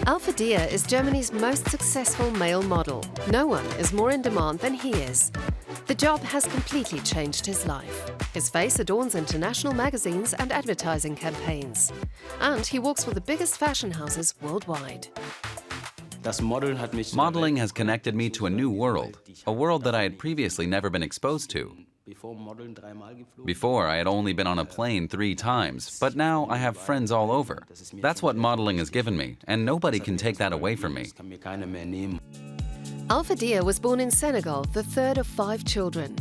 Alpha Dia is Germany's most successful male model. No one is more in demand than he is. The job has completely changed his life. His face adorns international magazines and advertising campaigns. And he walks with the biggest fashion houses worldwide. Modeling has connected me to a new world, a world that I had previously never been exposed to. Before, I had only been on a plane 3 times, but now I have friends all over. That's what modeling has given me, and nobody can take that away from me. Alpha Dia was born in Senegal, the third of 5 children.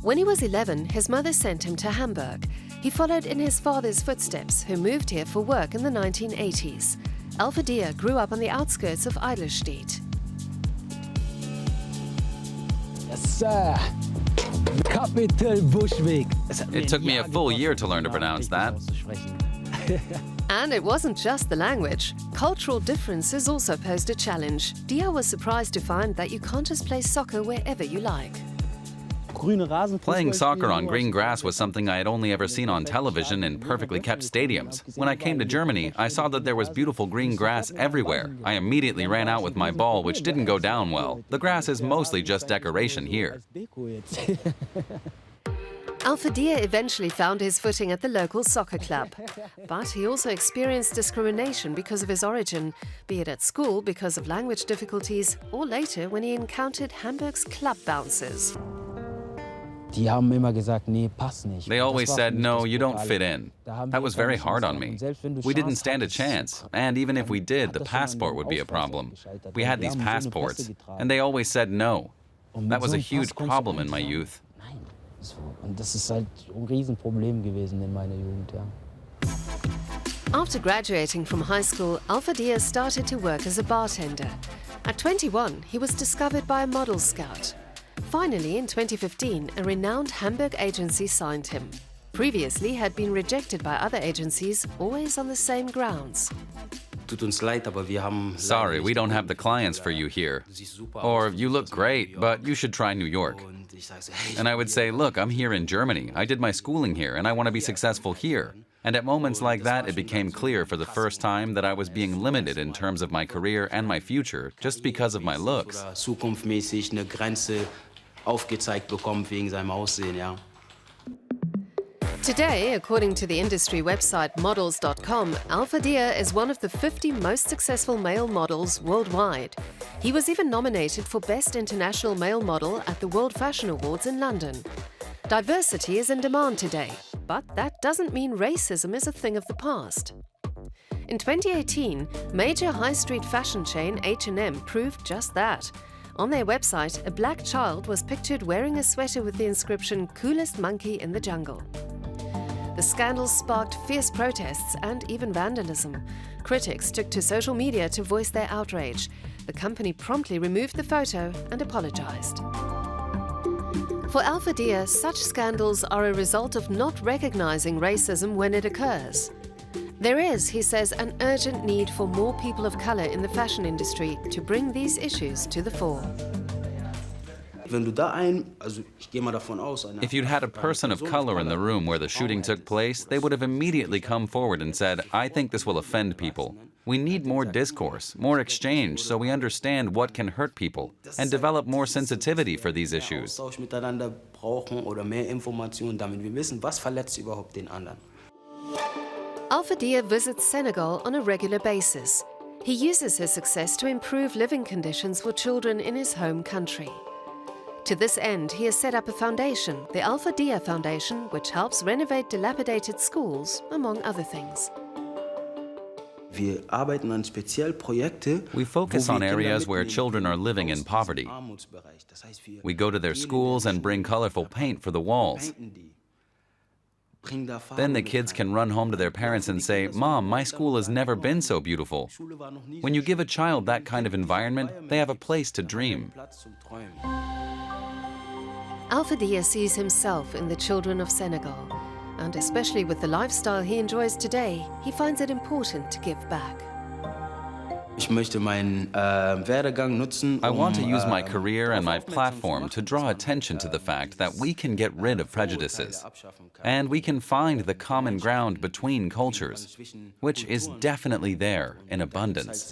When he was 11, his mother sent him to Hamburg. He followed in his father's footsteps, who moved here for work in the 1980s. Alpha Dia grew up on the outskirts of Eidelstedt. Yes, sir. Capital Bushwick. It took me a full year to learn to pronounce that. And it wasn't just the language. Cultural differences also posed a challenge. Dia was surprised to find that you can't just play soccer wherever you like. Playing soccer on green grass was something I had only ever seen on television in perfectly kept stadiums. When I came to Germany, I saw that there was beautiful green grass everywhere. I immediately ran out with my ball, which didn't go down well. The grass is mostly just decoration here. Alpha Dia eventually found his footing at the local soccer club. But he also experienced discrimination because of his origin, be it at school because of language difficulties, or later when he encountered Hamburg's club bouncers. They always said, no, you don't fit in. That was very hard on me. We didn't stand a chance, and even if we did, the passport would be a problem. We had these passports, and they always said no. That was a huge problem in my youth. After graduating from high school, Alpha Dia started to work as a bartender. At 21, he was discovered by a model scout. Finally, in 2015, a renowned Hamburg agency signed him. Previously, had been rejected by other agencies, always on the same grounds. Sorry, we don't have the clients for you here. Or, you look great, but you should try New York. And I would say, look, I'm here in Germany. I did my schooling here, and I want to be successful here. And at moments like that, it became clear for the first time that I was being limited in terms of my career and my future, just because of my looks. Today, according to the industry website models.com, Alpha Dia is one of the 50 most successful male models worldwide. He was even nominated for Best International Male Model at the World Fashion Awards in London. Diversity is in demand today, but that doesn't mean racism is a thing of the past. In 2018, major high street fashion chain H&M proved just that. On their website, a black child was pictured wearing a sweater with the inscription, "Coolest monkey in the jungle." The scandal sparked fierce protests and even vandalism. Critics took to social media to voice their outrage. The company promptly removed the photo and apologized. For Alpha Dia, such scandals are a result of not recognizing racism when it occurs. There is, he says, an urgent need for more people of color in the fashion industry to bring these issues to the fore. If you'd had a person of color in the room where the shooting took place, they would have immediately come forward and said, I think this will offend people. We need more discourse, more exchange, so we understand what can hurt people, and develop more sensitivity for these issues. Alpha Dia visits Senegal on a regular basis. He uses his success to improve living conditions for children in his home country. To this end, he has set up a foundation, the Alpha Dia Foundation, which helps renovate dilapidated schools, among other things. We focus on areas where children are living in poverty. We go to their schools and bring colorful paint for the walls. Then the kids can run home to their parents and say, Mom, my school has never been so beautiful. When you give a child that kind of environment, they have a place to dream. Alpha Dia sees himself in the children of Senegal, and especially with the lifestyle he enjoys today, he finds it important to give back. I want to use my career and my platform to draw attention to the fact that we can get rid of prejudices, and we can find the common ground between cultures, which is definitely there in abundance.